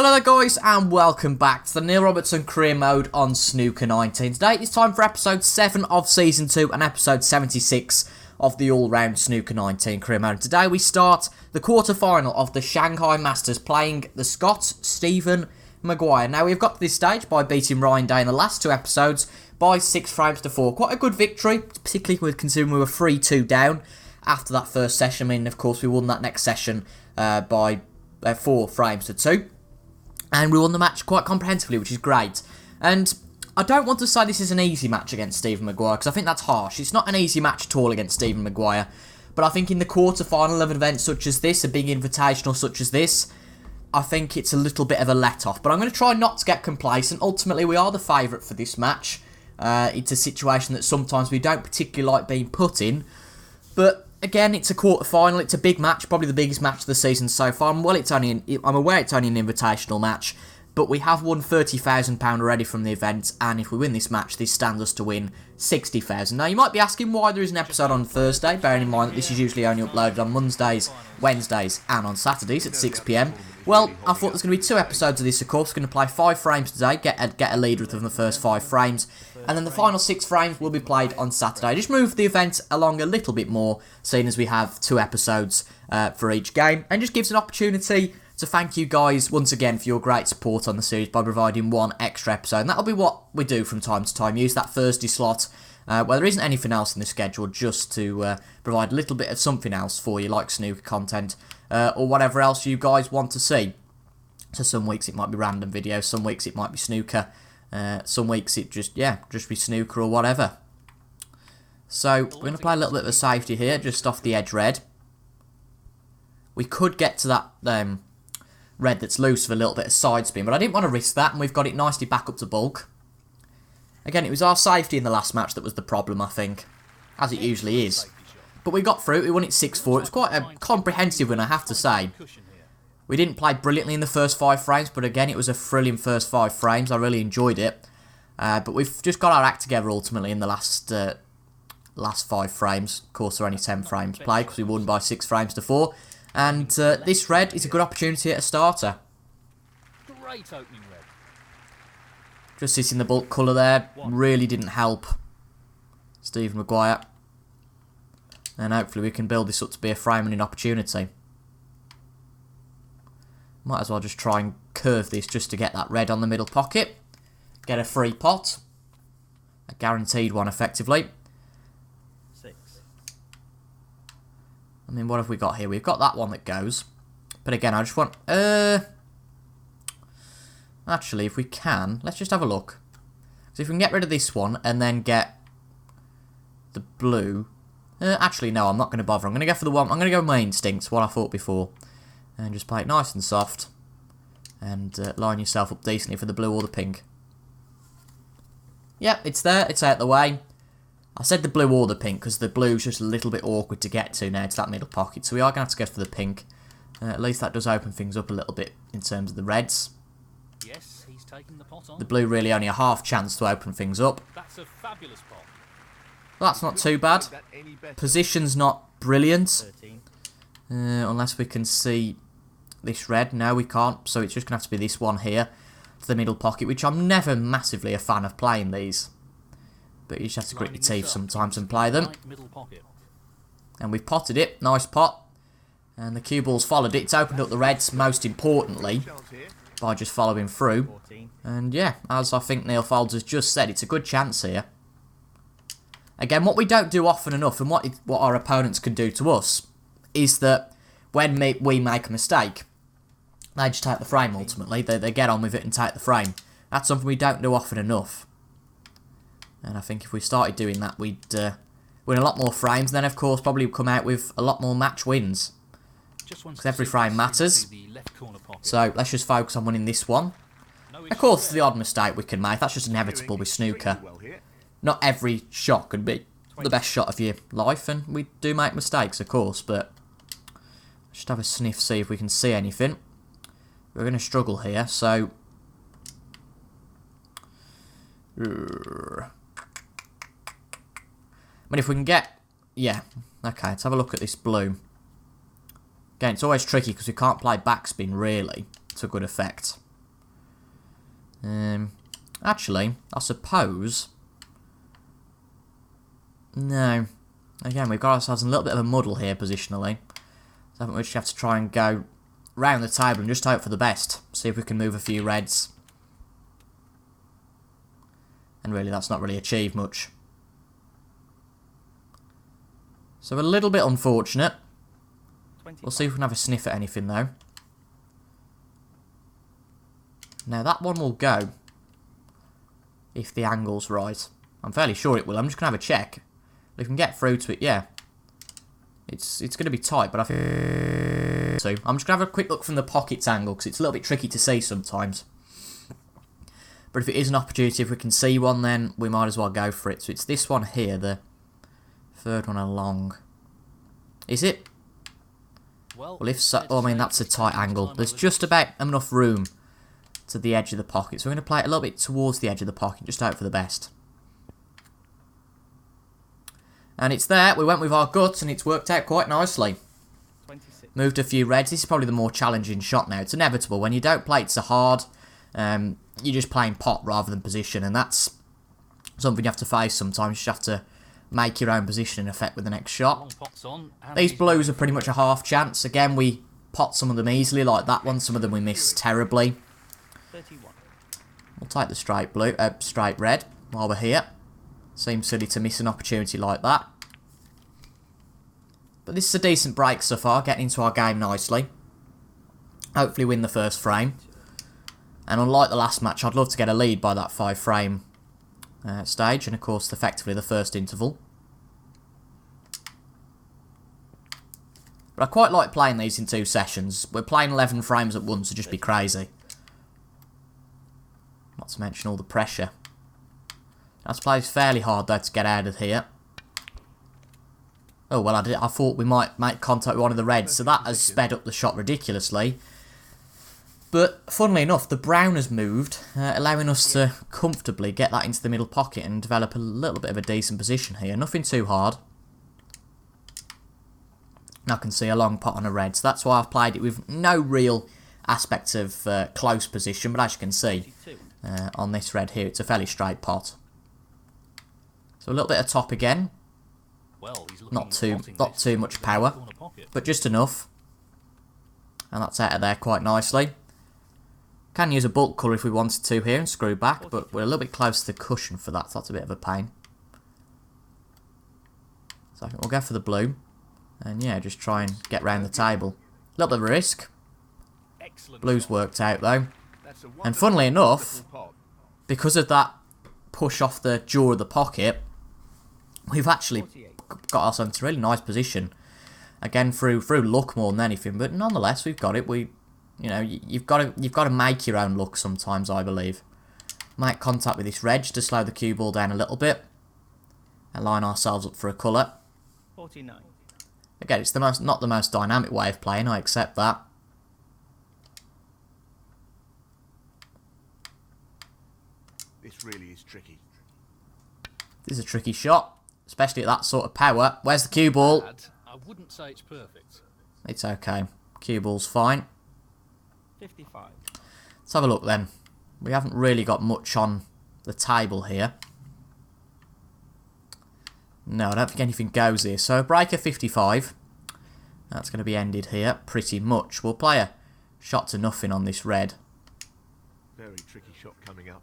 Hello there guys and welcome back to the Neil Robertson career mode on Snooker 19. Today it's time for episode 7 of season 2 and episode 76 of the all-round Snooker 19 career mode. Today we start the quarter-final of the Shanghai Masters playing the Scot Stephen Maguire. Now we've got to this stage by beating Ryan Day in the last 2 episodes by 6 frames to 4. Quite a good victory, particularly considering we were 3-2 down after that first session. I mean, of course, we won that next session by 4 frames to 2. And we won the match quite comprehensively, which is great. And I don't want to say this is an easy match against Stephen Maguire, because I think that's harsh. It's not an easy match at all against Stephen Maguire. But I think in the quarter-final of an event such as this, a big invitational such as this, I think it's a little bit of a let-off. But I'm going to try not to get complacent. Ultimately, we are the favourite for this match. It's a situation that sometimes we don't particularly like being put in. But again, it's a quarter-final, it's a big match, probably the biggest match of the season so far. I'm aware it's only an invitational match, but we have won £30,000 already from the event, and if we win this match, this stands us to win £60,000. Now, you might be asking why there is an episode on Thursday, bearing in mind that this is usually only uploaded on Mondays, Wednesdays, and on Saturdays at 6 PM. Well, I thought there's going to be 2 episodes of this, of course. We're going to play 5 frames today, get a lead within the first 5 frames, and then the final 6 frames will be played on Saturday. Just move the event along a little bit more, seeing as we have 2 episodes for each game, and just gives an opportunity to thank you guys once again for your great support on the series by providing 1 extra episode. And that'll be what we do from time to time, use that Thursday slot where there isn't anything else in the schedule, just to provide a little bit of something else for you, like snooker content, or whatever else you guys want to see. So some weeks it might be random videos, some weeks it might be snooker, some weeks it just be snooker or whatever. So we're going to play a little bit of a safety here, just off the edge red. We could get to that red that's loose with a little bit of side spin, but I didn't want to risk that, and we've got it nicely back up to bulk. Again, it was our safety in the last match that was the problem, I think, as it usually is. But we got through it, we won it 6-4. It was quite a comprehensive win, I have to say. We didn't play brilliantly in the first 5 frames, but again, it was a thrilling first 5 frames. I really enjoyed it. But we've just got our act together ultimately in the last 5 frames. Of course, there are only 10 frames played because we won by 6 frames to 4. And this red is a good opportunity at a starter. Great opening red. Just sitting the bulk colour there really didn't help Stephen Maguire. And hopefully we can build this up to be a frame-winning opportunity. Might as well just try and curve this just to get that red on the middle pocket. Get a free pot. A guaranteed one, effectively. 6. I mean, what have we got here? We've got that one that goes. But again, I just want... Actually, if we can, let's just have a look. So if we can get rid of this one and then get the blue... actually, no, I'm not going to bother. I'm going to go for the one... I'm going to go with my instincts, what I thought before. And just play it nice and soft. And line yourself up decently for the blue or the pink. Yep, it's there. It's out the way. I said the blue or the pink because the blue's just a little bit awkward to get to now. It's that middle pocket. So we are going to have to go for the pink. At least that does open things up a little bit in terms of the reds. Yes, he's taking the pot on. The blue really only a half chance to open things up. That's a fabulous pot. Well, that's not too bad. Position's not brilliant. 13. Unless we can see this red. No, we can't. So it's just going to have to be this one here to the middle pocket, which I'm never massively a fan of playing these. But you just have to grit your teeth sometimes and play them. And we've potted it. Nice pot. And the cue ball's followed it. It's opened up the reds, most importantly, by just following through. 14. And yeah, as I think Neil Folds has just said, it's a good chance here. Again, what we don't do often enough, and what our opponents can do to us, is that when we make a mistake, they just take the frame ultimately. They get on with it and take the frame. That's something we don't do often enough. And I think if we started doing that, we'd win a lot more frames. And then, of course, probably come out with a lot more match wins. Because every frame matters. So let's just focus on winning this one. Of course, it's the odd mistake we can make. That's just inevitable with snooker. Not every shot could be the best shot of your life. And we do make mistakes, of course. But let's just have a sniff, see if we can see anything. We're going to struggle here, so... I mean, if we can get... Yeah, okay, let's have a look at this blue. Again, it's always tricky because we can't play backspin, really, to good effect. Actually, I suppose... No. Again, we've got ourselves in a little bit of a muddle here positionally. So I think we just have to try and go round the table and just hope for the best. See if we can move a few reds. And really, that's not really achieved much. So a little bit unfortunate. We'll see if we can have a sniff at anything though. Now that one will go. If the angle's right. I'm fairly sure it will. I'm just going to have a check. If we can get through to it, yeah. It's going to be tight, but I think... So I'm just going to have a quick look from the pockets angle, because it's a little bit tricky to see sometimes. But if it is an opportunity, if we can see one, then we might as well go for it. So it's this one here, the third one along. Is it? Well, if so... Oh, I mean, that's a tight angle. There's just about enough room to the edge of the pocket. So we're going to play it a little bit towards the edge of the pocket, just hope for the best. And it's there. We went with our guts, and it's worked out quite nicely. 26. Moved a few reds. This is probably the more challenging shot now. It's inevitable. When you don't play it so hard, you're just playing pot rather than position, and that's something you have to face sometimes. You just have to make your own position in effect with the next shot. These blues are pretty much a half chance. Again, we pot some of them easily, like that one. Some of them we miss terribly. 31. We'll take the straight blue, straight red while we're here. Seems silly to miss an opportunity like that. But this is a decent break so far, getting into our game nicely. Hopefully win the first frame. And unlike the last match, I'd love to get a lead by that 5 frame stage. And of course, effectively the first interval. But I quite like playing these in 2 sessions. We're playing 11 frames at once, it'd just be crazy. Not to mention all the pressure. That's played fairly hard though to get out of here. Oh well, I thought we might make contact with one of the reds, so that has sped up the shot ridiculously. But funnily enough, the brown has moved, allowing us to comfortably get that into the middle pocket and develop a little bit of a decent position here. Nothing too hard. And I can see a long pot on a red, so that's why I've played it with no real aspect of close position. But as you can see, on this red here, it's a fairly straight pot. So a little bit of top again. Well, Not too much power, but just enough. And that's out of there quite nicely. Can use a bulk colour if we wanted to here and screw back, but we're a little bit close to the cushion for that, so that's a bit of a pain. So I think we'll go for the blue. And yeah, just try and get round the table. A little bit of a risk. Blue's worked out though. And funnily enough, because of that push off the jaw of the pocket, we've actually got ourselves into a really nice position. Again, through luck more than anything, but nonetheless, we've got it. You've got to make your own luck sometimes, I believe. Make contact with this reg to slow the cue ball down a little bit, and line ourselves up for a colour. 49. Again, it's not the most dynamic way of playing. I accept that. This really is tricky. This is a tricky shot, especially at that sort of power. Where's the cue ball? I wouldn't say it's perfect. It's okay. Cue ball's fine. 55. Let's have a look then. We haven't really got much on the table here. No, I don't think anything goes here. So, breaker 55. That's going to be ended here, pretty much. We'll play a shot to nothing on this red. Very tricky shot coming up.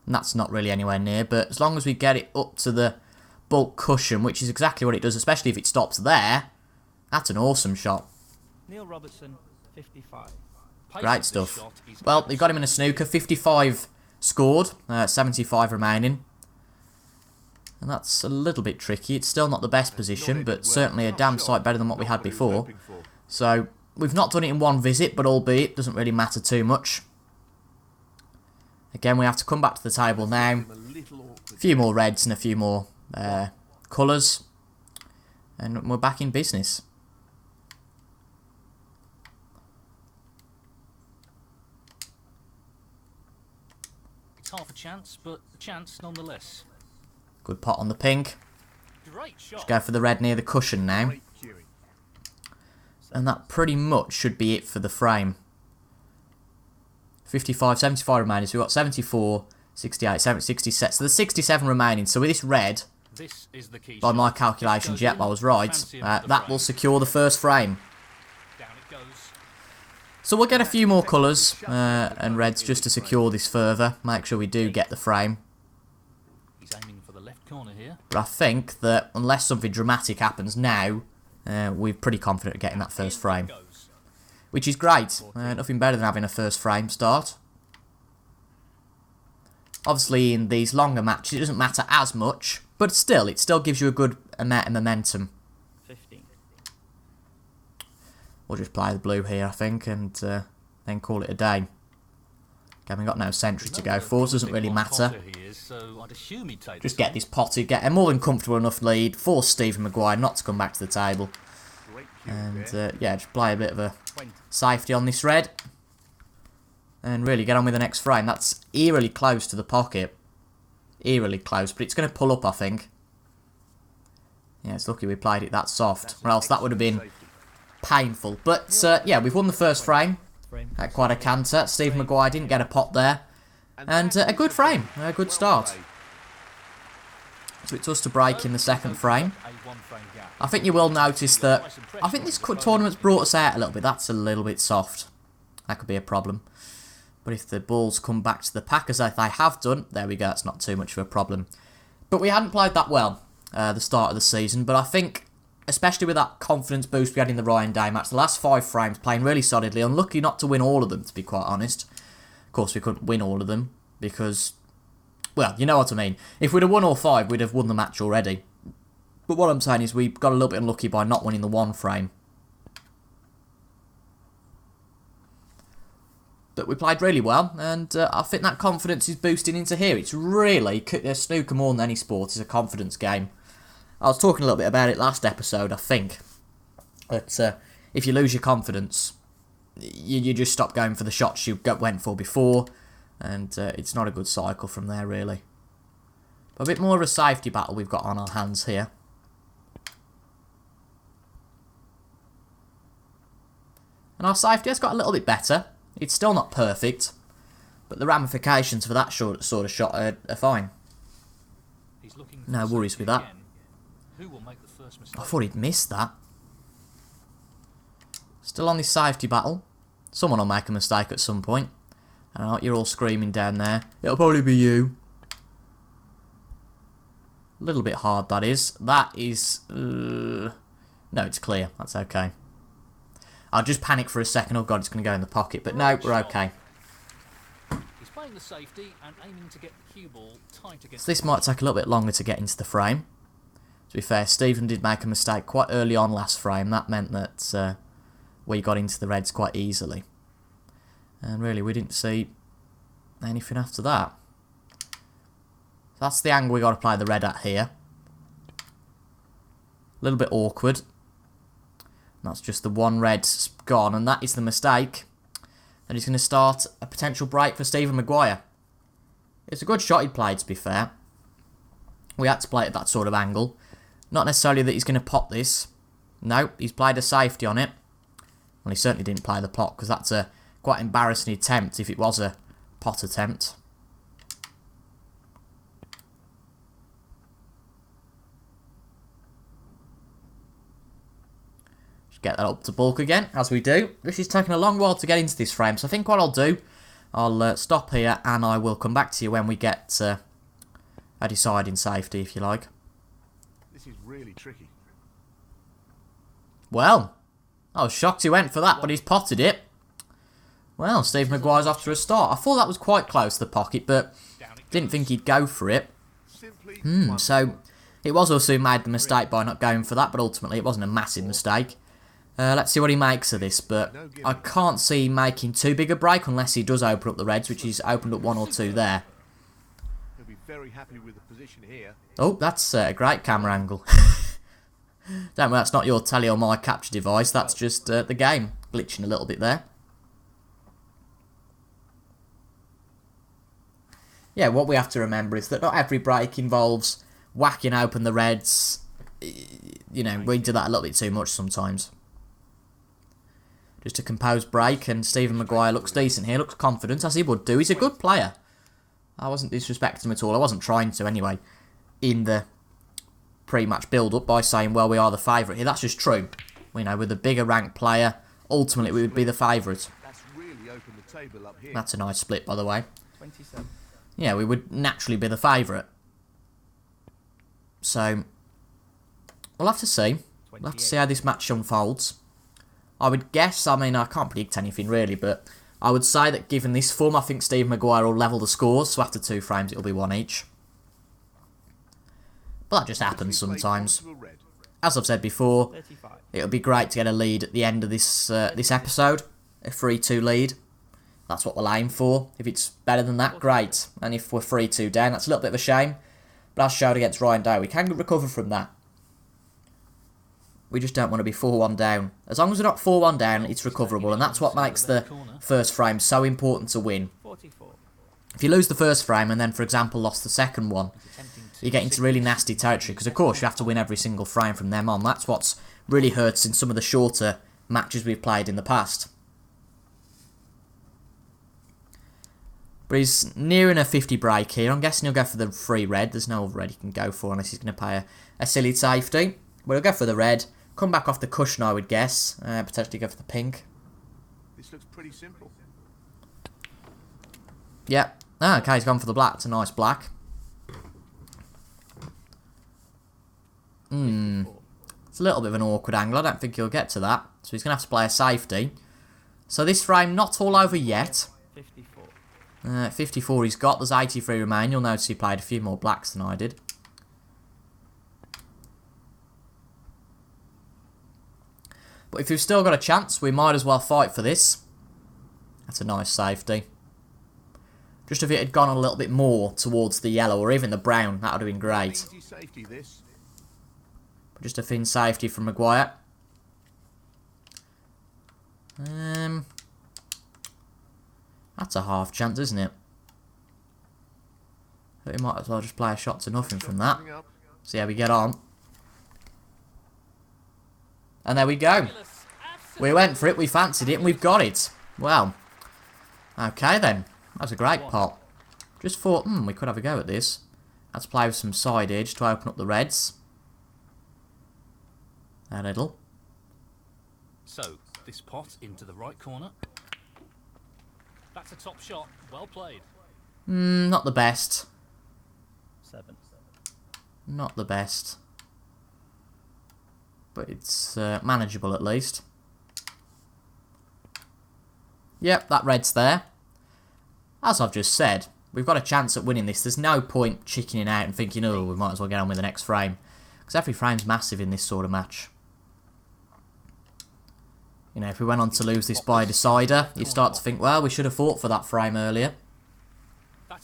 And that's not really anywhere near, but as long as we get it up to the bulk cushion, which is exactly what it does, especially if it stops there, that's an awesome shot. Neil Robertson, 55. Great stuff. Well, we got him in a snooker. 55 scored, 75 remaining. And that's a little bit tricky. It's still not the best position, but certainly a damn sight better than what we had before. So, we've not done it in one visit, but albeit, doesn't really matter too much. Again, we have to come back to the table now. A few more reds and a few more colours. And we're back in business. It's half a chance, but a chance nonetheless. Good pot on the pink. Great shot. Just go for the red near the cushion now. And that pretty much should be it for the frame. 55, 75 remaining. So we've got 74, 68, 70, 67. So there's 67 remaining. So with this red, This is the key by my shot. calculations, This yep, goes I in. was right. Fancy him for the That frame. will secure the first frame. Down it goes. So we'll get a few more colours and reds just to secure this further. Make sure we do get the frame. He's aiming for the left corner here. But I think that unless something dramatic happens now, we're pretty confident of getting that first frame. Goes. Which is great. Nothing better than having a first frame start. Obviously in these longer matches it doesn't matter as much, but still, it still gives you a good amount of momentum. 15. We'll just play the blue here, I think, and then call it a day. Okay, we've got no century to go for, so it doesn't really matter. Just get this potted, get a more than comfortable enough lead, force Stephen Maguire not to come back to the table. And yeah, just play a bit of a safety on this red. And really get on with the next frame. That's eerily close to the pocket. Eerily close, but it's going to pull up, I think. Yeah, it's lucky we played it that soft, or else that would have been painful. But yeah, we've won the first frame. At quite a canter. Stephen Maguire didn't get a pot there. And a good frame, a good start. So it's us to break in the second frame. I think you will notice that, I think this tournament's brought us out a little bit. That's a little bit soft. That could be a problem. But if the balls come back to the pack as they have done, there we go, it's not too much of a problem. But we hadn't played that well the start of the season, but I think, especially with that confidence boost we had in the Ryan Day match, the last 5 frames playing really solidly, unlucky not to win all of them, to be quite honest. Of course, we couldn't win all of them, because, well, you know what I mean. If we'd have won all 5, we'd have won the match already. But what I'm saying is we got a little bit unlucky by not winning the 1 frame. But we played really well, and I think that confidence is boosting into here. It's really, snooker more than any sport is a confidence game. I was talking a little bit about it last episode, I think. But if you lose your confidence, you just stop going for the shots you went for before, and it's not a good cycle from there, really. But a bit more of a safety battle we've got on our hands here. And our safety has got a little bit better. It's still not perfect, but the ramifications for that sort of shot are fine. No worries with that. I thought he'd missed that. Still on this safety battle. Someone will make a mistake at some point. I know you're all screaming down there. It'll probably be you. A little bit hard, that is. That is... no, it's clear. That's okay. I'll just panic for a second. Oh god, it's going to go in the pocket. But no, we're okay. He's playing the safety and aiming to get the cue ball tight against. So this might take a little bit longer to get into the frame. To be fair, Stephen did make a mistake quite early on last frame. That meant that we got into the reds quite easily. And really, we didn't see anything after that. That's the angle we got to play the red at here. A little bit awkward. That's just the one red gone, and that is the mistake. And he's going to start a potential break for Stephen Maguire. It's a good shot he played, to be fair. We had to play it at that sort of angle. Not necessarily that he's going to pot this. No, he's played a safety on it. Well, he certainly didn't play the pot, because that's a quite embarrassing attempt if it was a pot attempt. Get that up to bulk again, as we do. This is taking a long while to get into this frame, so I think what I'll do, I'll stop here and I will come back to you when we get a deciding safety, if you like. This is really tricky. Well, I was shocked he went for that, but he's potted it. Well, Steve Maguire's off to a start. I thought that was quite close to the pocket, but didn't think he'd go for it. So it was also who made the mistake by not going for that, but ultimately it wasn't a massive mistake. Let's see what he makes of this, but I can't see him making too big a break unless he does open up the reds, which he's opened up 1 or 2 there. He'll be very happy with the position here. Oh, that's a great camera angle. Don't worry, that's not your telly or my capture device, that's just the game glitching a little bit there. Yeah, what we have to remember is that not every break involves whacking open the reds. You know, we do that a little bit too much sometimes. Just a composed break, and Stephen Maguire looks decent here, looks confident, as he would do. He's a good player. I wasn't disrespecting him at all. I wasn't trying to, anyway, in the pre-match build-up by saying, well, we are the favourite here. That's just true. You know, with a bigger ranked player, ultimately we would be the favourite. That's really opened the table up here. That's a nice split, by the way. 27. Yeah, we would naturally be the favourite. So, we'll have to see. We'll have to see how this match unfolds. I would guess, I mean, I can't predict anything really, but I would say that given this form, I think Steve Maguire will level the scores, so after 2 frames it'll be 1 each. But that just happens sometimes. As I've said before, 35. it'll be great to get a lead at the end of this this episode, a 3-2 lead. That's what we'll aim for. If it's better than that, great. And if we're 3-2 down, that's a little bit of a shame. But as showed against Ryan Dow, we can recover from that. We just don't want to be 4-1 down. As long as we're not 4-1 down, it's recoverable, and that's what makes the first frame so important to win. 44. If you lose the first frame and then, for example, lost the second one, you get into really nasty territory, because of course you have to win every single frame from them on. That's what's really hurts in some of the shorter matches we've played in the past. But he's nearing a 50 break here. I'm guessing he'll go for the free red. There's no other red he can go for unless he's going to pay a silly safety. But he'll go for the red. Come back off the cushion, I would guess. Potentially go for the pink. This looks pretty simple. Yeah. Ah, okay, he's gone for the black. It's a nice black. It's a little bit of an awkward angle. I don't think he'll get to that. So he's going to have to play a safety. So this frame not all over yet. 54. 54 he's got. There's 83 remain. You'll notice he played a few more blacks than I did. But if we've still got a chance, we might as well fight for this. That's a nice safety. Just if it had gone a little bit more towards the yellow or even the brown, that would have been great. Easy safety, this. But just a thin safety from Maguire. That's a half chance, isn't it? But we might as well just play a shot to nothing from that. See how we get on. And there we go. We went for it, we fancied it, and we've got it. Well, okay then. That was a great pot. Just thought, we could have a go at this. Let's play with some side edge to open up the reds. A little. So, this pot into the right corner. That's a top shot. Well played. Not the best. 7. Not the best. But it's manageable at least. Yep, that red's there. As I've just said, we've got a chance at winning this. There's no point chickening out and thinking, oh, we might as well get on with the next frame. Because every frame's massive in this sort of match. You know, if we went on to lose this by a decider, you'd start to think, well, we should have fought for that frame earlier.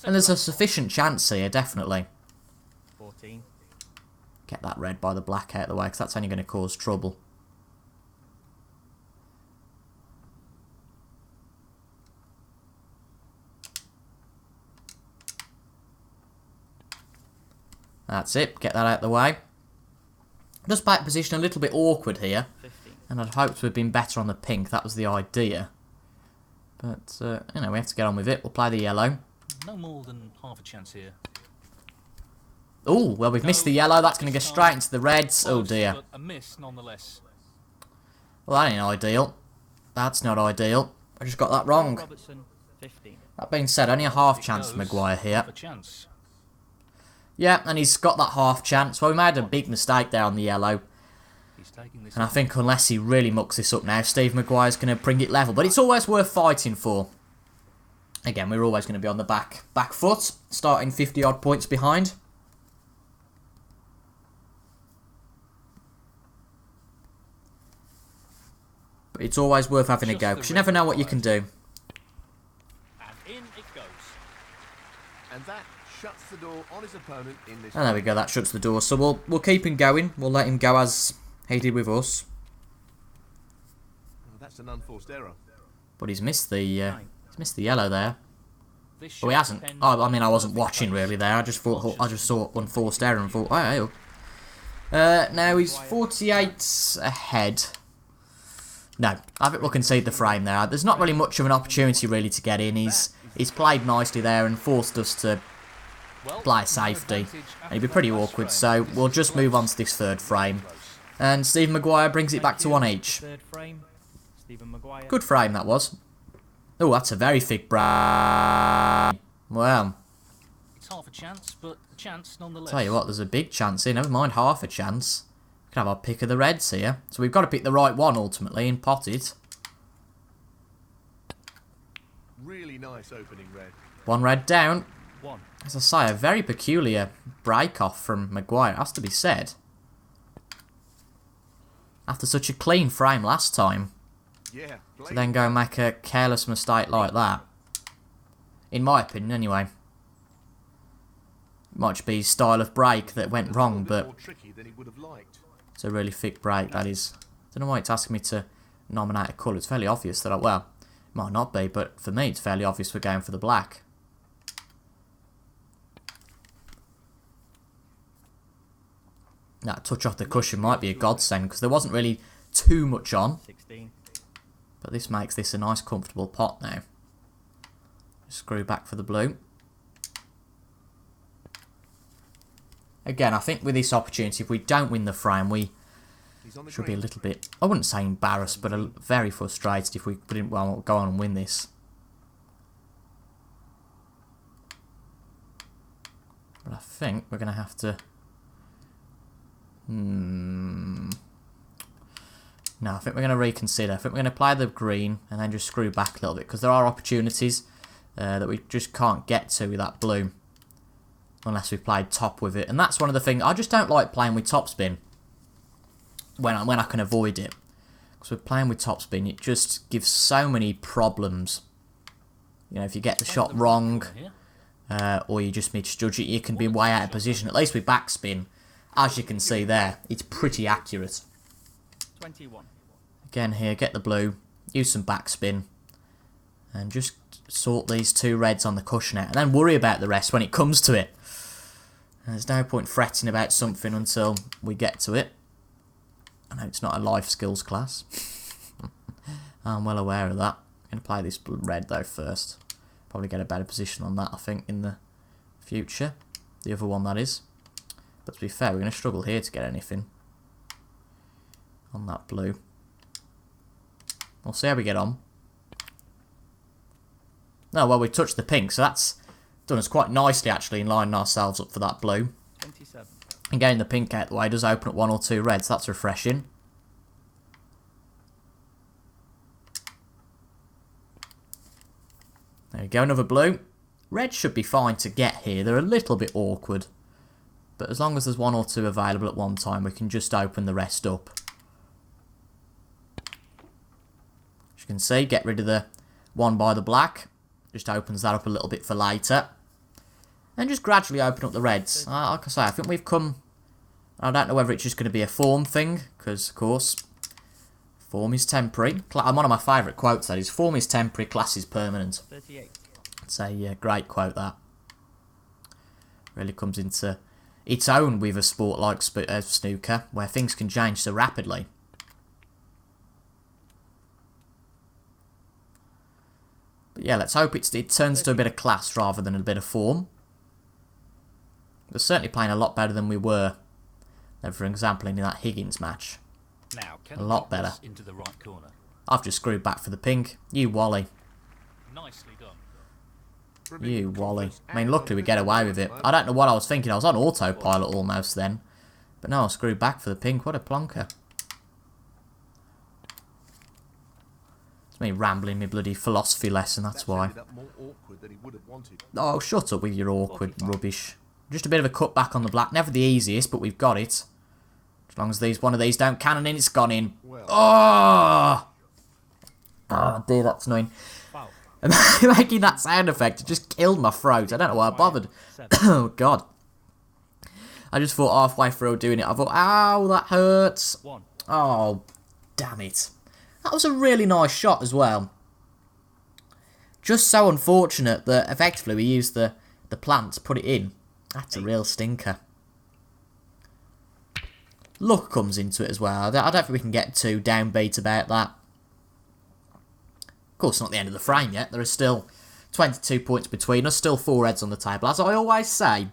And there's a sufficient chance here, definitely. 14. Get that red by the black out of the way, because that's only going to cause trouble. That's it, get that out of the way. Just back position a little bit awkward here. 15. And I'd hoped to have been better on the pink, that was the idea. But, you know, we have to get on with it. We'll play the yellow. No more than half a chance here. Oh, well, we've missed the yellow. That's going to go straight into the reds. Oh, dear. But a miss nonetheless. Well, that ain't ideal. That's not ideal. I just got that wrong. Robertson, 15. That being said, only a half chance for Maguire here. Half a chance. Yeah, and he's got that half chance. Well, we made a big mistake there on the yellow. He's taking this. And I think unless he really mucks this up now, Steve Maguire's going to bring it level. But it's always worth fighting for. Again, we're always going to be on the back foot, starting 50-odd points behind. But it's always worth having a go, because you never know what you can do. And in it goes. And that shuts the door on his opponent in this. And there we go, that shuts the door. So we'll keep him going. We'll let him go as he did with us. Oh, that's an unforced error. But he's missed the yellow there. This Oh, he shot hasn't. depends Oh, I on mean, I wasn't perfect watching place. really there. I just saw unforced error and thought, oh. Now he's 48 ahead. No, I think we'll concede the frame there. There's not really much of an opportunity really to get in. He's played nicely there and forced us to play safety. And it'd be pretty awkward, so we'll just move on to this third frame. And Stephen Maguire brings it back to one each. Third frame. Stephen Maguire. Good frame that was. Oh, that's a very thick break. Well, It's half a chance, but a chance nonetheless. tell you what, there's a big chance here. Never mind half a chance. We can have our pick of the reds here. So we've got to pick the right one ultimately and pot it. Really nice opening red. One red down. 1. As I say, a very peculiar break-off from Maguire, has to be said. After such a clean frame last time, Yeah. to then go and make a careless mistake like that. In my opinion, anyway. Might just be his style of break that went wrong, but More tricky than he would have liked. it's a really thick break, that is. I don't know why it's asking me to nominate a colour. It's fairly obvious that well, it might not be, but for me it's fairly obvious we're going for the black. That touch off the cushion might be a godsend, because there wasn't really too much on. 16. But this makes this a nice comfortable pot now. Screw back for the blue. Again, I think with this opportunity, if we don't win the frame, we He's on the should be a green. little bit, I wouldn't say embarrassed, but very frustrated if we didn't well, go on and win this. But I think we're going to have to... No, I think we're going to reconsider. I think we're going to play the green and then just screw back a little bit, because there are opportunities that we just can't get to with that blue unless we played top with it. And that's one of the things, I just don't like playing with topspin when I can avoid it. Because with playing with topspin, it just gives so many problems. You know, if you get the shot wrong, or you just misjudge it, you can be way out of position. At least with backspin, as you can see there, it's pretty accurate. 21. Again here, get the blue, use some backspin, and just sort these two reds on the cushion out, and then worry about the rest when it comes to it. There's no point fretting about something until we get to it. I know it's not a life skills class. I'm well aware of that. I'm going to play this red though first. Probably get a better position on that, I think, in the future. The other one, that is. But to be fair, we're going to struggle here to get anything on that blue. We'll see how we get on. No, well, we touched the pink, so that's done us quite nicely, actually, in lining ourselves up for that blue. 27. And getting the pink out the way does open up one or two reds. That's refreshing. There we go, another blue. Red should be fine to get here. They're a little bit awkward. But as long as there's one or two available at one time, we can just open the rest up. As you can see, get rid of the one by the black. Just opens that up a little bit for later. And just gradually open up the reds. Like I say, I think we've come... I don't know whether it's just going to be a form thing, because, of course, form is temporary. One of my favourite quotes, that is, form is temporary, class is permanent. 38. It's a great quote, that. Really comes into its own with a sport like snooker, where things can change so rapidly. But yeah, let's hope it turns to a bit of class rather than a bit of form. We're certainly playing a lot better than we were, for example, in that Higgins match. Now, can A lot better. into the right corner. I've just screwed back for the pink. You Wally. Nicely done. You Wally. I mean, luckily we get away with it. I don't know what I was thinking. I was on autopilot almost then. But no, I screwed back for the pink. What a plonker. It's me rambling my bloody philosophy lesson, that's why. ended up more awkward than he would have wanted. Oh, shut up with your awkward rubbish. Just a bit of a cut back on the black. Never the easiest, but we've got it. As long as one of these don't cannon in, it's gone in. Well, Oh! Oh dear, that's annoying. Foul. Making that sound effect, it just killed my throat. I don't know why I bothered. 7. Oh, God. I just thought halfway through doing it, I thought, ow, that hurts. 1. Oh, damn it. That was a really nice shot as well. Just so unfortunate that effectively we used the plant to put it in. That's a real stinker. Luck comes into it as well. I don't think we can get too downbeat about that. course, not the end of the frame yet. There are still 22 points between us, still 4 heads on the table. As I always say,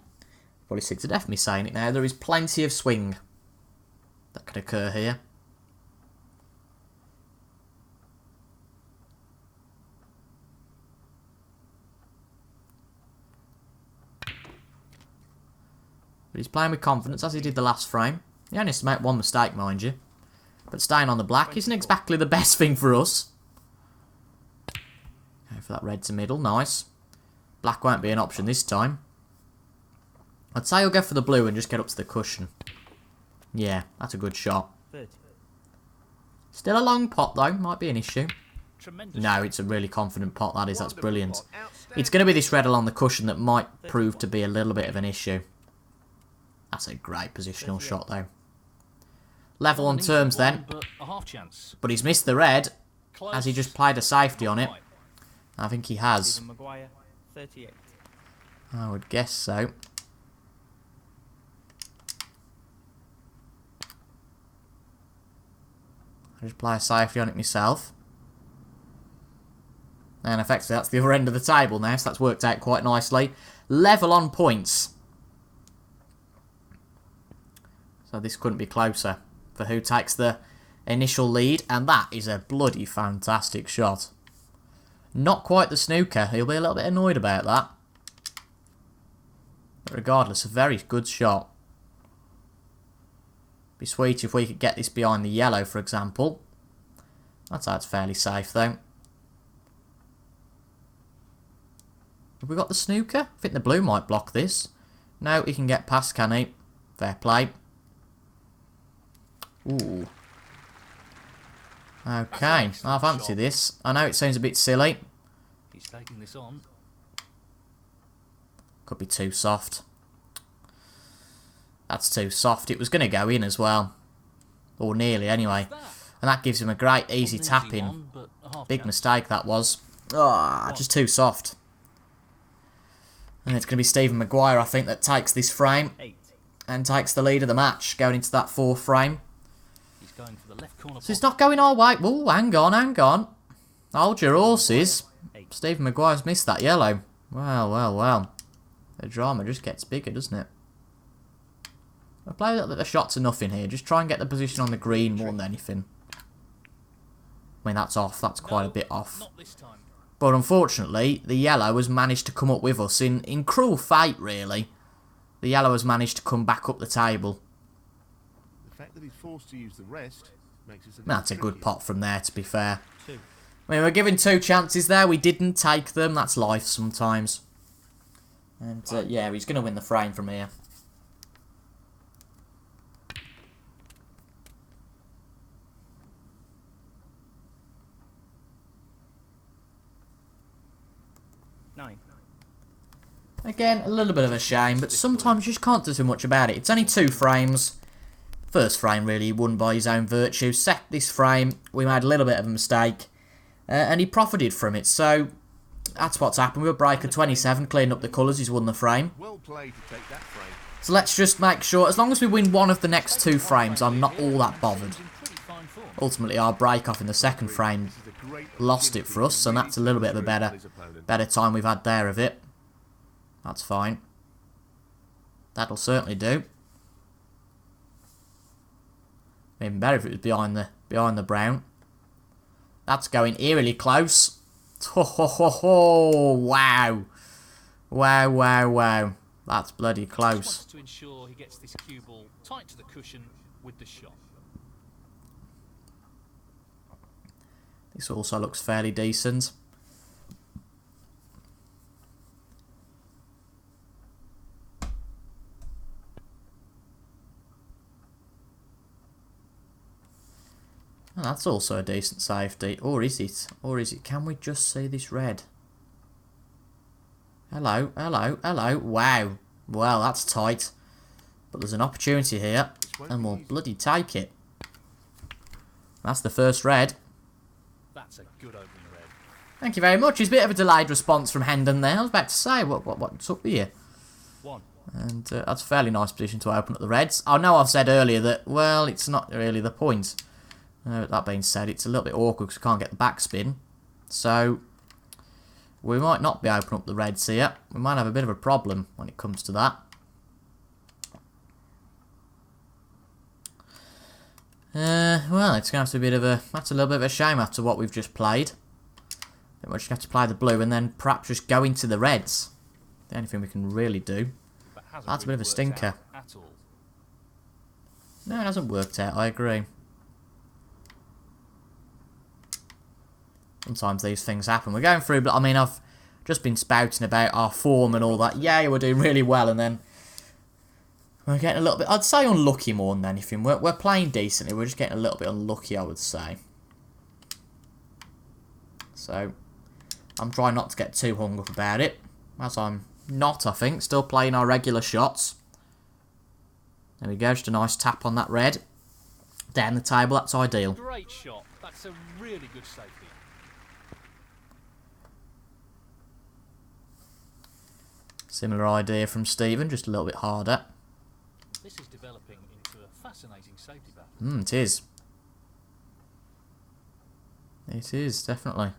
probably sick to death me saying it now, there is plenty of swing that could occur here. But he's playing with confidence, as he did the last frame. He only has to make one mistake, mind you. But staying on the black isn't exactly the best thing for us. Go for that red to middle, nice. Black won't be an option this time. I'd say he'll go for the blue and just get up to the cushion. Yeah, that's a good shot. 30. Still a long pot though, might be an issue. Tremendous. No, it's a really confident pot, that is, that's brilliant. It's going to be this red along the cushion that might prove to be a little bit of an issue. That's a great positional shot though. Level on terms then. But a half chance. But he's missed the red, Close. as he just played a safety on it. I think he has. Stephen Maguire, 38. I would guess so. I just play a safety on it myself. And effectively that's the other end of the table now, so that's worked out quite nicely. Level on points. So this couldn't be closer for who takes the initial lead, and that is a bloody fantastic shot. Not quite the snooker, he'll be a little bit annoyed about that. But regardless, a very good shot. Be sweet if we could get this behind the yellow, for example. That's how it's fairly safe, though. Have we got the snooker? I think the blue might block this. No, he can get past, can he? Fair play. Ooh. Okay, I fancy this. I know it sounds a bit silly. He's taking this on. Could be too soft. That's too soft. It was going to go in as well. Or nearly, anyway. And that gives him a great easy tap in. Big mistake that was. Ah, just too soft. And it's going to be Stephen Maguire, I think, that takes this frame. 8. And takes the lead of the match, going into that 4th frame. He's going for the left corner. So it's not going our way. Oh, hang on, hang on. Hold your horses. Stephen Maguire's missed that yellow. Well, well, well. The drama just gets bigger, doesn't it? I'll play a little bit of shots of nothing here. Just try and get the position on the green more than anything. I mean, that's off. That's quite a bit off. Not this time. But unfortunately, the yellow has managed to come up with us in cruel fate, really. The yellow has managed to come back up the table. The fact that he's forced to use the rest makes it That's a good pot from there, to be fair. 2. I mean, we're given 2 chances there. We didn't take them. That's life sometimes. And, yeah, he's going to win the frame from here. Again, a little bit of a shame, but sometimes you just can't do too much about it. It's only 2 frames. First frame, really, he won by his own virtue. This frame, we made a little bit of a mistake, and he profited from it. So, that's what's happened. With a break of 27, cleaning up the colours, he's won the frame. Well played to take that frame. So let's just make sure, as long as we win one of the next 2 frames, I'm not all that bothered. Ultimately, our break-off in the 2nd frame lost it for us, and that's a little bit of a better time we've had there of it. That's fine. That'll certainly do. Even better if it was behind the brown. That's going eerily close. Ho ho ho ho! Wow, wow, wow, wow! That's bloody close. Wants to ensure he gets this cue ball tight to the cushion with the shot. This also looks fairly decent. Oh, that's also a decent safety. Or is it? Or is it? Can we just see this red? Hello, hello, hello. Wow. Well, that's tight. But there's an opportunity here. And we'll bloody take it. That's the first red. That's a good opening red. Thank you very much. It's a bit of a delayed response from Hendon there. I was about to say, what's up with you? 1. And that's a fairly nice position to open up the reds. I know I've said earlier that, well, it's not really the point. That being said, it's a little bit awkward because we can't get the backspin. So we might not be opening up the reds here. We might have a bit of a problem when it comes to that. Well, it's going to have to be a bit of a... That's a little bit of a shame after what we've just played. I think we're just going to have to play the blue and then perhaps just go into the reds. The only thing we can really do. That's a bit of a stinker. No, it hasn't worked out, I agree. Sometimes these things happen. We're going through, but I mean, I've just been spouting about our form and all that. Yeah, we're doing really well, and then we're getting a little bit, I'd say unlucky more than anything. We're playing decently, we're just getting a little bit unlucky, I would say. So, I'm trying not to get too hung up about it. As I'm not, I think. Still playing our regular shots. There we go, just a nice tap on that red. Down the table, that's ideal. Great shot. That's a really good safety. Similar idea from Stephen, just a little bit harder. This is developing into a fascinating safety battle. It is. It is, definitely.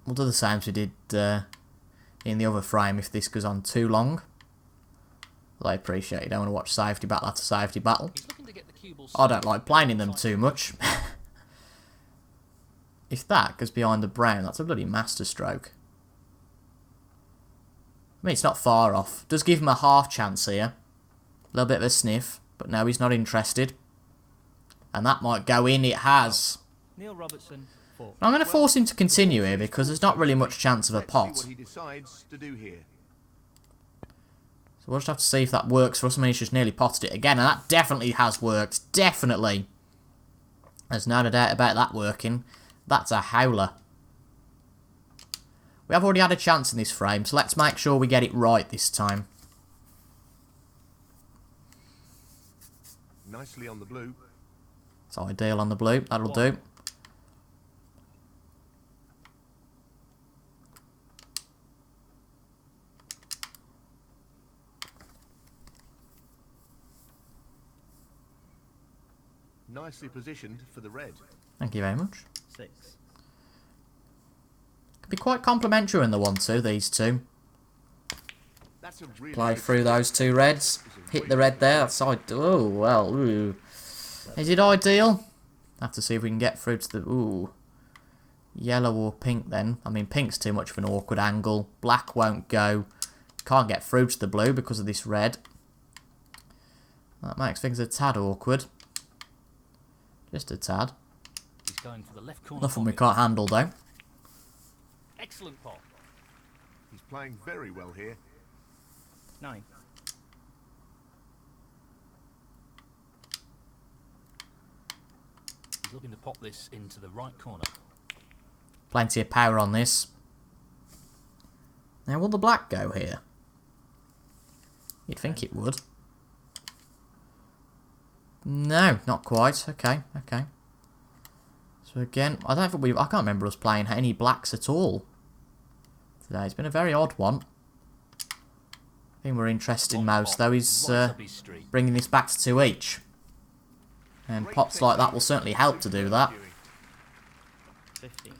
We'll do the same as we did in the other frame if this goes on too long. Well, I appreciate you don't want to watch safety battle after safety battle. He's looking to get the cue ball I don't like playing in them too much. If that goes behind the brown, that's a bloody masterstroke. I mean, it's not far off. Does give him a half chance here. A little bit of a sniff, but no, he's not interested. And that might go in, it has. Neil Robertson, 4. I'm going to force him to continue here because there's not really much chance of a pot. Let's see what he decides to do here. So we'll just have to see if that works for us. I mean, he's just nearly potted it again, and that definitely has worked. Definitely. There's no doubt about that working. That's a howler. We have already had a chance in this frame, so let's make sure we get it right this time. Nicely on the blue. It's ideal on the blue. That'll do. Nicely positioned for the red. Thank you very much. 6. Could be quite complimentary in the 1-2, these two. That's a really Play good through shot. those two reds. Hit the red there. That's oh, well. Ooh. Is it ideal? Have to see if we can get through to the... Ooh. Yellow or pink then. I mean, pink's too much of an awkward angle. Black won't go. Can't get through to the blue because of this red. That makes things a tad awkward. Just a tad. He's going for the left corner. Nothing we pocket. can't handle though. Excellent pot. He's playing very well here. 9. He's looking to pop this into the right corner. Plenty of power on this. Now, will the black go here? You'd think it would. No, not quite. Okay, okay. So again, I can't remember us playing any blacks at all today. It's been a very odd one. I think we're interested in most, though, is bringing this back to 2 each. And pots like that will certainly help to do that. 15.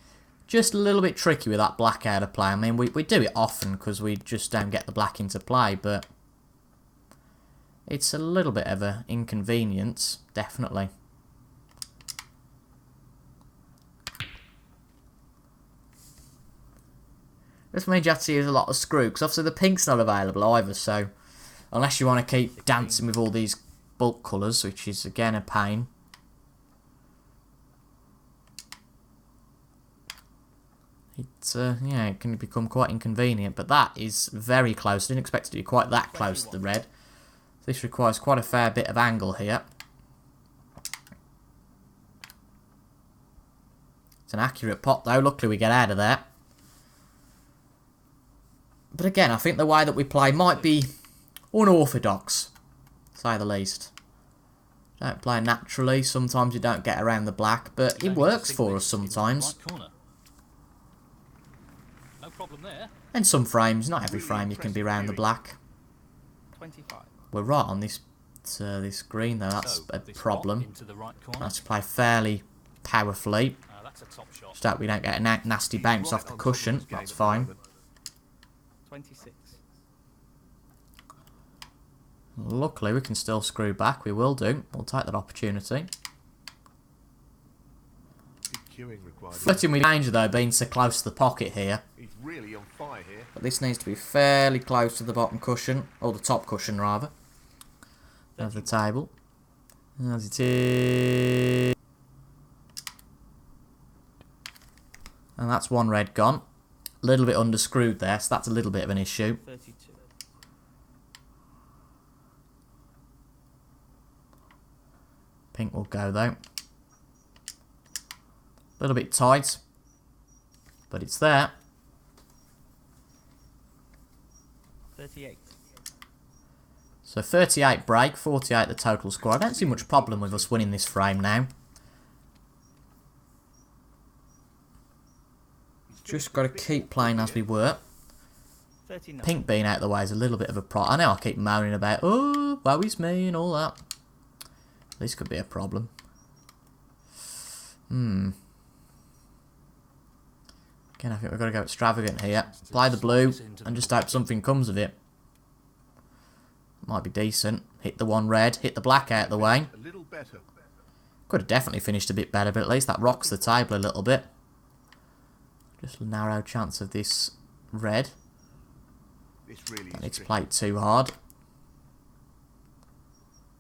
Just a little bit tricky with that black out of play. I mean, we do it often because we just don't get the black into play, but it's a little bit of an inconvenience, definitely. This means you have to use a lot of screw, because obviously the pink's not available either, so unless you want to keep dancing with all these bulk colours, which is again a pain. Yeah, it can become quite inconvenient, but that is very close. I didn't expect it to be quite that close to the red. This requires quite a fair bit of angle here. It's an accurate pot though, luckily we get out of there. But again, I think the way that we play might be unorthodox, to say the least. Don't play naturally, sometimes you don't get around the black, but it works for us sometimes. No problem there. In some frames, not every frame you can be around the black. 25. We're right on this green though, that's a problem. Into the right corner. I have to play fairly powerfully. That's a top shot. Just hope we don't get a nasty bounce off the cushion. That's fine. 26. Luckily, we can still screw back. We will do. We'll take that opportunity. Flirting with danger, though, being so close to the pocket here. He's really on fire here. But this needs to be fairly close to the bottom cushion. Or the top cushion, rather. Of the table. As it is. And that's one red gone. A little bit underscrewed there, so that's a little bit of an issue. 32. Pink will go, though. A little bit tight. But it's there. 38. So 38 break, 48 the total score. I don't see much problem with us winning this frame now. Just got to keep playing as we were. 39. Pink being out of the way is a little bit of a problem. I know I keep moaning about, oh, woe is me and all that. This could be a problem. Again, I think we've got to go extravagant here. Play the blue and just hope something comes of it. Might be decent. Hit the one red, hit the black out of the way. A little better. Could have definitely finished a bit better, but at least that rocks the table a little bit. Just a narrow chance of this red. This really Don't is need to tricky. play it too hard.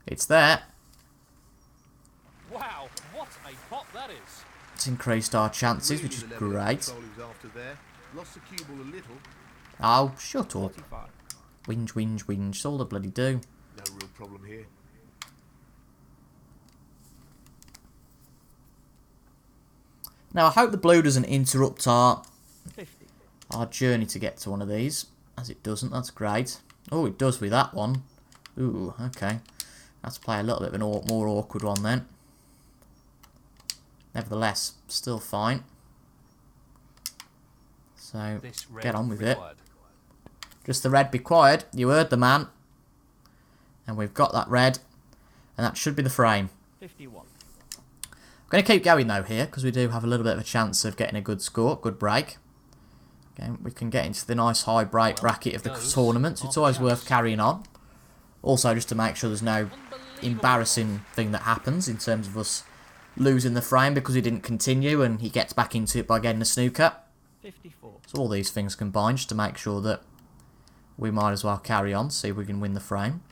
It's there. Wow, what a pot that is. It's increased our chances, Really which is the level of great. control he was after there. Lost the cue ball a little. Oh, shut up. 45. Whinge, whinge, whinge. It's all the bloody do. No real problem here. Now, I hope the blue doesn't interrupt our 50. journey to get to one of these. As it doesn't, that's great. Oh, it does with that one. Ooh, okay. Let's play a little bit of an more awkward one then. Nevertheless, still fine. So, This red get on with required. it. Just the red be quiet. You heard the man. And we've got that red. And that should be the frame. 51. I'm going to keep going though here, because we do have a little bit of a chance of getting a good score, good break. Okay, we can get into the nice high break bracket of the tournament, so it's always worth carrying on. Also, just to make sure there's no embarrassing thing that happens in terms of us losing the frame because he didn't continue and he gets back into it by getting a snooker. 54. So all these things combined just to make sure that we might as well carry on, see if we can win the frame.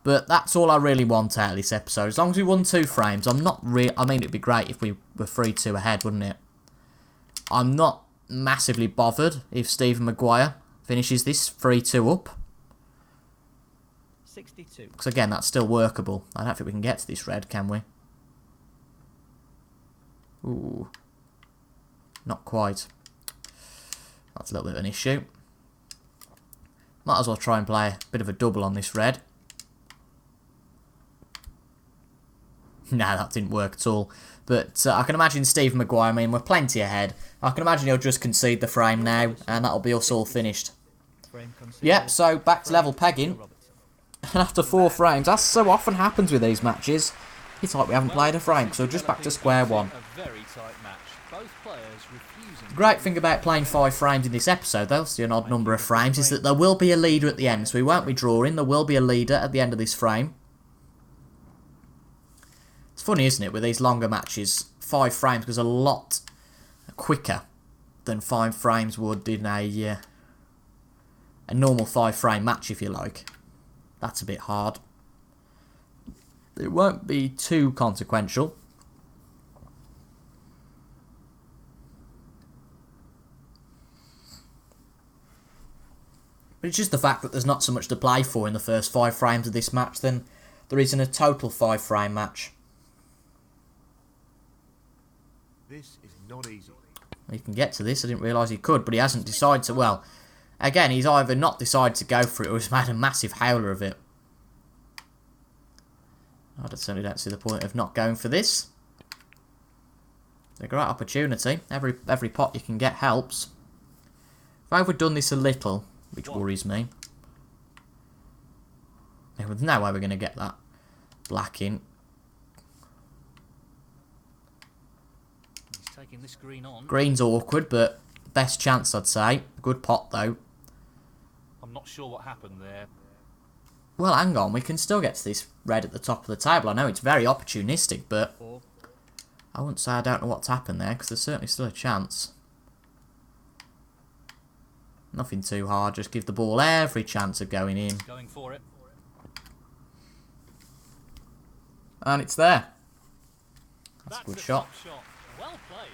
But that's all I really want out of this episode. As long as we won 2 frames, I mean, it'd be great if we were 3-2 ahead, wouldn't it? I'm not massively bothered if Stephen Maguire finishes this 3-2 up. 62. Because again, that's still workable. I don't think we can get to this red, can we? Ooh. Not quite. That's a little bit of an issue. Might as well try and play a bit of a double on this red. Nah, that didn't work at all. But I can imagine Stephen Maguire, I mean, we're plenty ahead. I can imagine he'll just concede the frame now, and that'll be us all finished. Frame conceded. Yep, so back to level pegging. Robertson. And after 4 frames, that so often happens with these matches. It's like we haven't played a frame, so we're just back to square one. A very tight match. Both players refusing. The great thing about playing 5 frames in this episode, though, see an odd number of frames, is that there will be a leader at the end. So we won't be drawing, there will be a leader at the end of this frame. It's funny, isn't it, with these longer matches, 5 frames goes a lot quicker than 5 frames would in a normal 5 frame match, if you like. That's a bit hard. It won't be too consequential. But it's just the fact that there's not so much to play for in the first 5 frames of this match than there is in a total 5 frame match. This is not easy. He can get to this, I didn't realise he could, but he hasn't decided to, well, again, he's either not decided to go for it or he's made a massive howler of it. I certainly don't see the point of not going for this. It's a great opportunity. Every pot you can get helps. If I overdone this a little, which worries me. There's no way we're going to get that black in. taking this green on. Green's awkward, but best chance, I'd say. Good pot, though. I'm not sure what happened there. Well, hang on. We can still get to this red at the top of the table. I know it's very opportunistic, but 4. I wouldn't say I don't know what's happened there, because there's certainly still a chance. Nothing too hard. Just give the ball every chance of going in. Going for it. And it's there. That's a good a shot. top shot. Well played.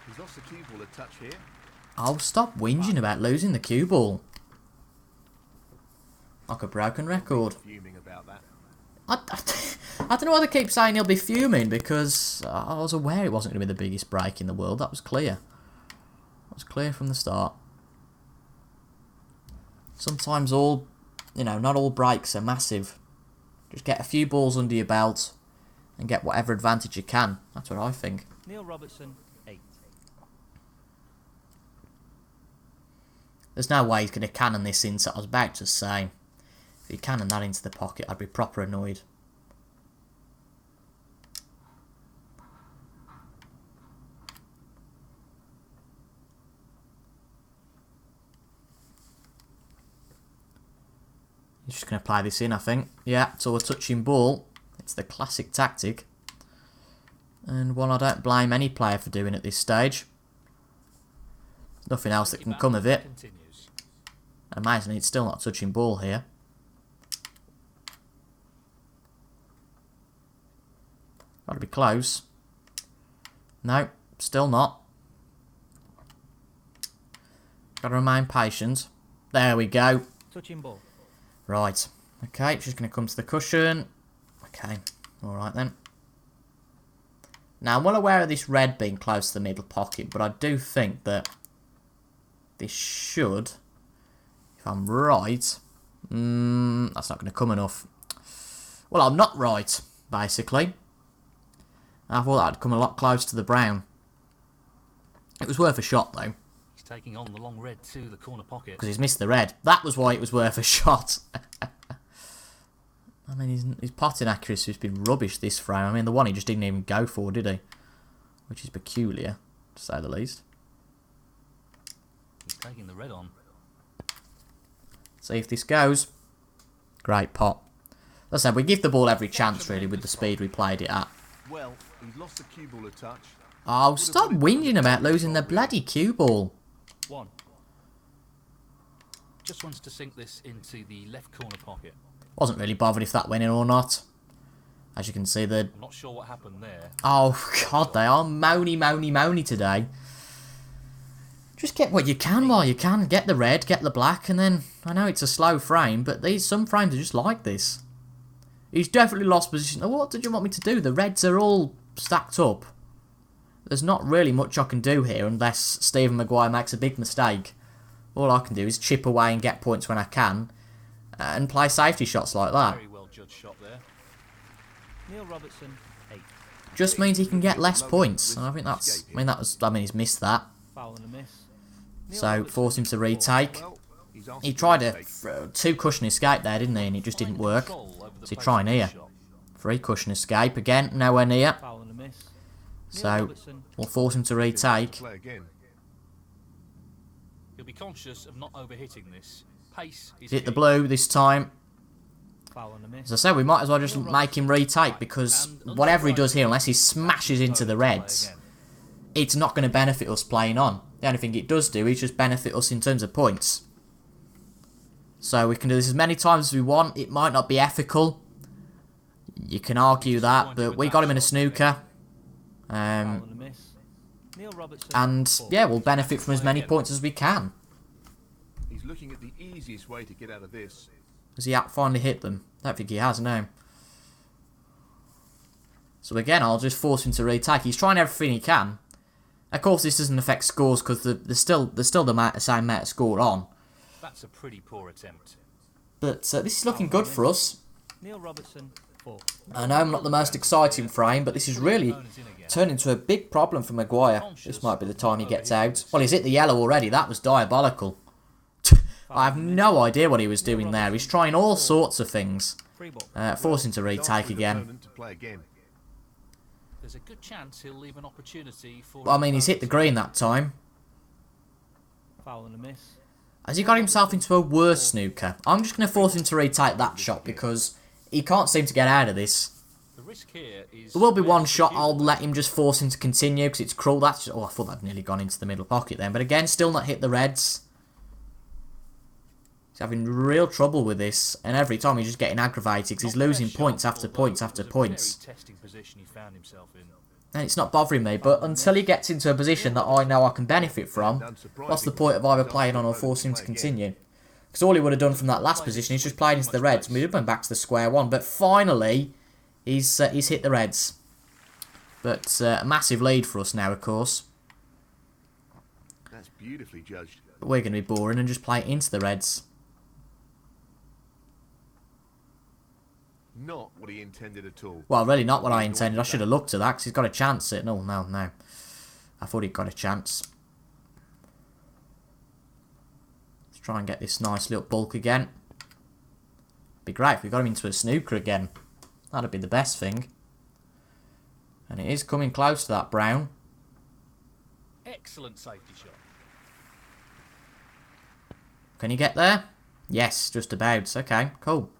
He's lost the cue ball a touch here. Oh, stop whinging about losing the cue ball. Like a broken record. Fuming about that. I don't know why they keep saying he'll be fuming, because I was aware it wasn't going to be the biggest break in the world. That was clear. That was clear from the start. Sometimes not all breaks are massive. Just get a few balls under your belt and get whatever advantage you can. That's what I think. Neil Robertson, 8. There's no way he's going to cannon this into. I was about to say, if he cannon that into the pocket, I'd be proper annoyed. He's just going to play this in, I think. Yeah, so a touching ball. It's the classic tactic. And one I don't blame any player for doing at this stage. Nothing else that can come of it. Continues. Amazingly, it's still not a touching ball here. Got to be close. No, still not. Got to remain patient. There we go. Touching ball. Right. Okay, she's going to come to the cushion. Okay, alright then. Now, I'm well aware of this red being close to the middle pocket, but I do think that this should, if I'm right, that's not going to come enough. Well, I'm not right, basically. I thought that would come a lot closer to the brown. It was worth a shot, though. He's taking on the long red to the corner pocket. Because he's missed the red. That was why it was worth a shot. I mean, his potting accuracy has been rubbish this frame. I mean, the one he just didn't even go for, did he? Which is peculiar, to say the least. He's taking the red on. See if this goes. Great pot. As I said, we give the ball every chance, really, with the speed we played it at. Well, he's lost the cue ball a touch. Oh, stop whinging about losing the bloody cue ball. 1. Just wants to sink this into the left corner pocket. Wasn't really bothered if that went in or not. As you can see, the... I'm not sure what happened there. Oh, God, they are moany today. Just get what you can while you can. Get the red, get the black, and then... I know it's a slow frame, but some frames are just like this. He's definitely lost position. Oh, what did you want me to do? The reds are all stacked up. There's not really much I can do here unless Stephen Maguire makes a big mistake. All I can do is chip away and get points when I can. And play safety shots like that. Very well judged shot there. Neil Robertson, 8. Just means he can get less points. And I think that's... I mean, he's missed that. Foul and a miss. Neil So, Robertson, force him to 4. retake. Well, he's asked He for tried a a mistake. two-cushion escape there, didn't he? And it just didn't work. Control over the So pace trying of here. the shot. Three-cushion escape. Again, nowhere near. Foul and a miss. Neil So, Robertson, we'll force him to He'll have to retake. play again. He'll be conscious of not overhitting this. Pace is Hit the key. blue this time. foul and a miss. As I said, we might as well just make him retake, because whatever he does here, unless he smashes into the reds, it's not going to benefit us playing on. The only thing it does do is just benefit us in terms of points. So we can do this as many times as we want. It might not be ethical. You can argue that, but we got him in a snooker. Foul and a miss. Neil Robertson, And 4. yeah, we'll benefit from as many points as we can. He's looking at the easiest way to get out of this. Has he finally hit them? Don't think he has, no. So again, I'll just force him to retake. He's trying everything he can. Of course, this doesn't affect scores because there's still the same amount of score on. That's a pretty poor attempt. But this is looking good for us. Neil Robertson, 4. I know I'm not the most exciting frame, but this is really turned into a big problem for Maguire. This might be the time he gets out. Well, he's hit the yellow already. That was diabolical. I have no idea what he was doing there. He's trying all sorts of things. Free ball. Forcing to He's asked retake his again. opponent to play again. There's a good chance he'll leave an opportunity for... Well, I mean, he's hit the green that time. Foul and a miss. Has he got himself into a worse snooker? I'm just going to force him to retake that shot because he can't seem to get out of this. The risk here is... There will be one shot, I'll let him just force him to continue because it's cruel. That's just, oh, I thought that'd nearly gone into the middle pocket then. But again, still not hit the reds. He's having real trouble with this. And every time he's just getting aggravated because he's losing points after points after points. Testing position he found himself in. And it's not bothering me, but until he gets into a position that I know I can benefit from, what's the point of either playing on or forcing him to continue? Because all he would have done from that last position is just played into the reds, and we would have been back to the square one. But finally, he's hit the reds. But a massive lead for us now, of course. That's beautifully judged. But we're going to be boring and just play into the reds. Not what he intended at all. Well, really not what I intended. I should have looked at that because he's got a chance at... No. I thought he'd got a chance. Let's try and get this nice little bulk again. Be great if we got him into a snooker again. That'd be the best thing. And it is coming close to that brown. Excellent safety shot. Can you get there? Yes, just about. Okay, cool.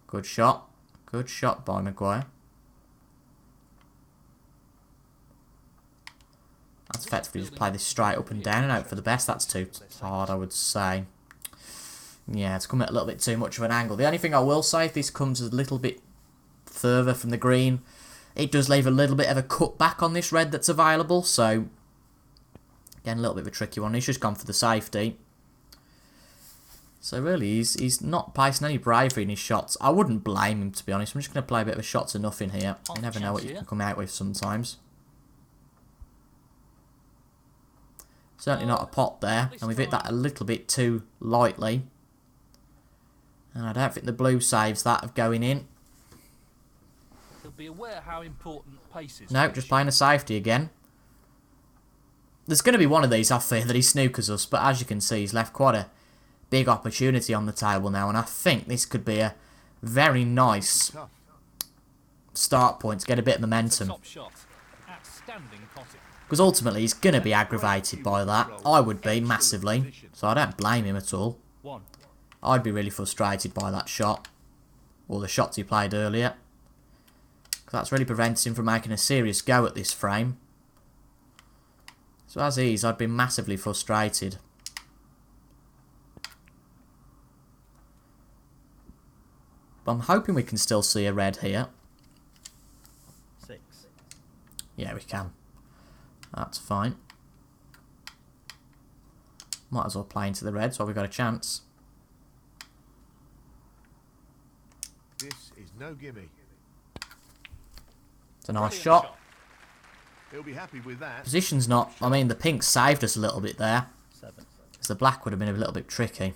Good shot. Good shot by Maguire. That's effectively just play this straight up and down and hope for the best. That's too hard, I would say. Yeah, it's coming at a little bit too much of an angle. The only thing I will say, if this comes a little bit further from the green, it does leave a little bit of a cut back on this red that's available. So, again, a little bit of a tricky one. He's just gone for the safety. So really, he's not placing any bravery in his shots. I wouldn't blame him, to be honest. I'm just going to play a bit of a shot to nothing here. You never know what you can come out with sometimes. Certainly not a pot there. And we've hit that a little bit too lightly. And I don't think the blue saves that of going in. He'll be aware how important pace is. No, just playing a safety again. There's going to be one of these, I fear, that he snookers us. But as you can see, he's left quite a big opportunity on the table now, and I think this could be a very nice start point to get a bit of momentum. Because ultimately he's going to be aggravated by that. I would be, massively. So I don't blame him at all. I'd be really frustrated by that shot. Or the shots he played earlier. Because that's really preventing him from making a serious go at this frame. So as is, I'd be massively frustrated. But I'm hoping we can still see a red here. 6. Yeah, we can. That's fine. Might as well play into the reds while we've got a chance. This is no gimme. It's a nice shot. He'll be happy with that. Position's not... I mean, the pink saved us a little bit there. 7. Because the black would have been a little bit tricky.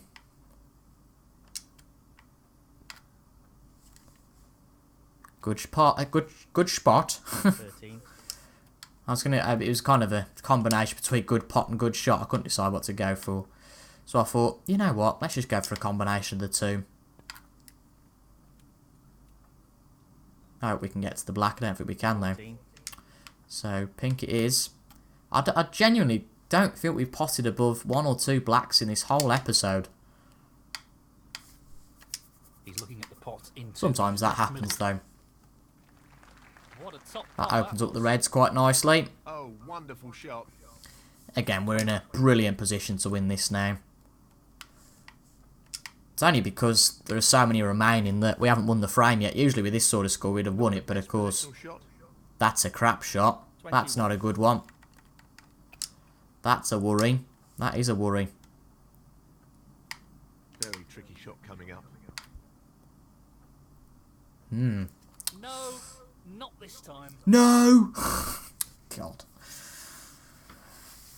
Good spot. Good spot. 13. I was gonna. It was kind of a combination between good pot and good shot. I couldn't decide what to go for, so I thought, you know what? Let's just go for a combination of the two. I hope we can get to the black. I don't think we can though. 14. So pink it is. I genuinely don't think we've potted above 1 or 2 blacks in this whole episode. He's looking at the pot into Sometimes that happens though. What a top That pot opens up the reds quite nicely. Oh, wonderful shot. Again, we're in a brilliant position to win this now. It's only because there are so many remaining that we haven't won the frame yet. Usually with this sort of score we'd have won it, but of course that's a crap shot. That's not a good one. That's a worry. That is a worry. Very tricky shot coming up. No, not this time. No! God.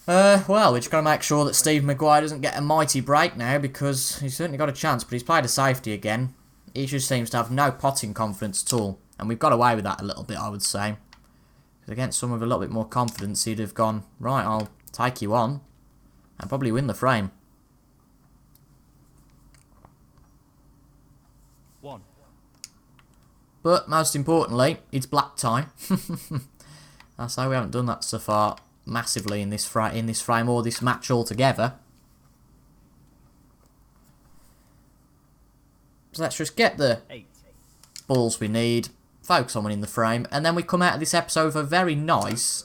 Well, we're just going to make sure that Steve Maguire doesn't get a mighty break now, because he's certainly got a chance, but he's played a safety again. He just seems to have no potting confidence at all, and we've got away with that a little bit, I would say. Because against someone with a little bit more confidence, he'd have gone, right, I'll take you on, and probably win the frame. 1. But most importantly, it's black tie. That's how we haven't done that so far massively in this frame or this match altogether. So let's just get the balls we need, focus on winning the frame, and then we come out of this episode with a very nice,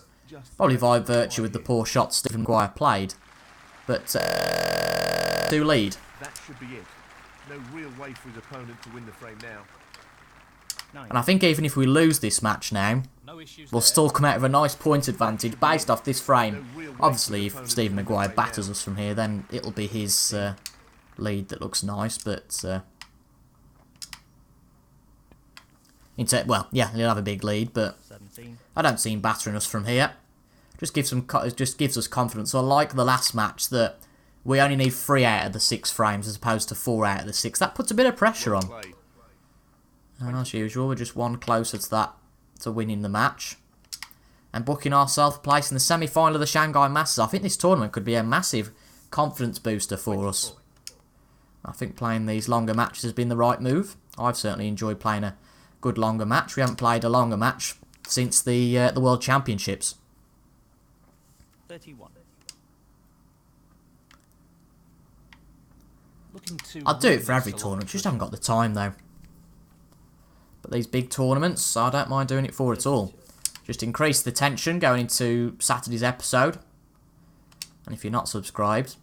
probably by virtue with the poor shots Stephen Maguire played, but 2 lead. That should be it. No real way for his opponent to win the frame now. And I think even if we lose this match now, we'll still come out with a nice point advantage based off this frame. Obviously, if Stephen Maguire batters us from here, then it'll be his lead that looks nice, but... well, yeah, he'll have a big lead, but I don't see him battering us from here. Just gives us confidence. So I like the last match that we only need 3 out of the 6 frames as opposed to 4 out of the 6. That puts a bit of pressure on. And as usual, we're just 1 closer to that, to winning the match. And booking ourselves a place in the semi-final of the Shanghai Masters. I think this tournament could be a massive confidence booster for us. I think playing these longer matches has been the right move. I've certainly enjoyed playing a good longer match. We haven't played a longer match since the World Championships. 31. I'd do it for every tournament, just haven't got the time though. But these big tournaments, I don't mind doing it for at all. Just increase the tension going into Saturday's episode. And if you're not subscribed,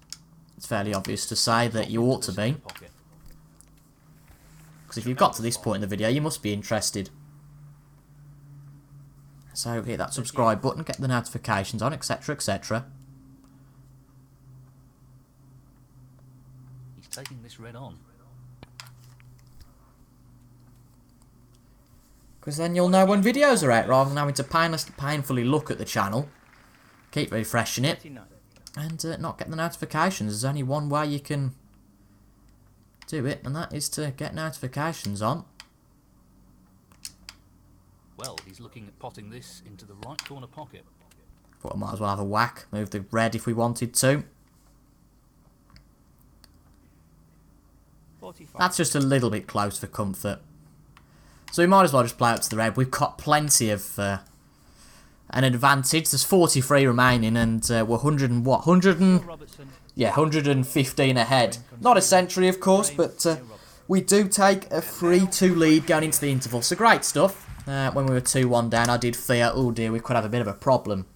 it's fairly obvious to say that you ought to be. Because if you've got to this point in the video, you must be interested. So hit that subscribe button, get the notifications on, etc, etc. He's taking this red on. Because then you'll know when videos are out, rather than having to painfully look at the channel. Keep refreshing it. And not get the notifications. There's only one way you can do it, and that is to get notifications on. Well, he's looking at potting this into the right corner pocket. Thought I might as well have a whack. Move the red if we wanted to. 45. That's just a little bit close for comfort. So we might as well just play up to the red. We've got plenty of an advantage. There's 43 remaining, and we're 100 and what? 115 ahead. Not a century, of course, but we do take a 3-2 lead going into the interval. So great stuff. When we were 2-1 down, I did fear, oh dear, we could have a bit of a problem.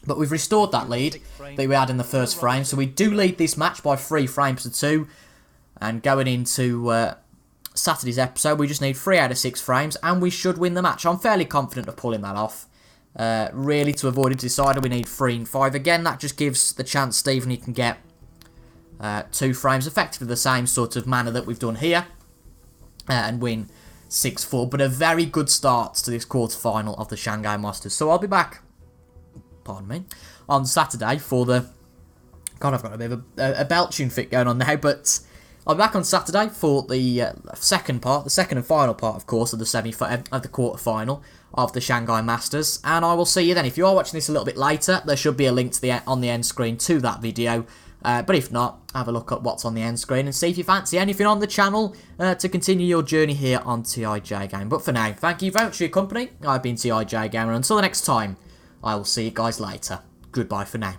But we've restored that lead that we had in the first frame. So we do lead this match by 3 frames to 2. And going into Saturday's episode, we just need 3 out of 6 frames, and we should win the match. I'm fairly confident of pulling that off. Really, to avoid a decider, we need 3 and 5. Again, that just gives the chance Stephen can get 2 frames, effectively the same sort of manner that we've done here, and win 6-4. But a very good start to this quarter-final of the Shanghai Masters. So I'll be back, pardon me, on Saturday for the... God, I've got a bit of a belching fit going on now, but... I'll be back on Saturday for the second and final part, of course, of the quarter-final of the Shanghai Masters. And I will see you then. If you are watching this a little bit later, there should be a link to on the end screen to that video. But if not, have a look at what's on the end screen and see if you fancy anything on the channel to continue your journey here on TIJ Game. But for now, thank you very much for your company. I've been TIJ Gamer, and until the next time, I will see you guys later. Goodbye for now.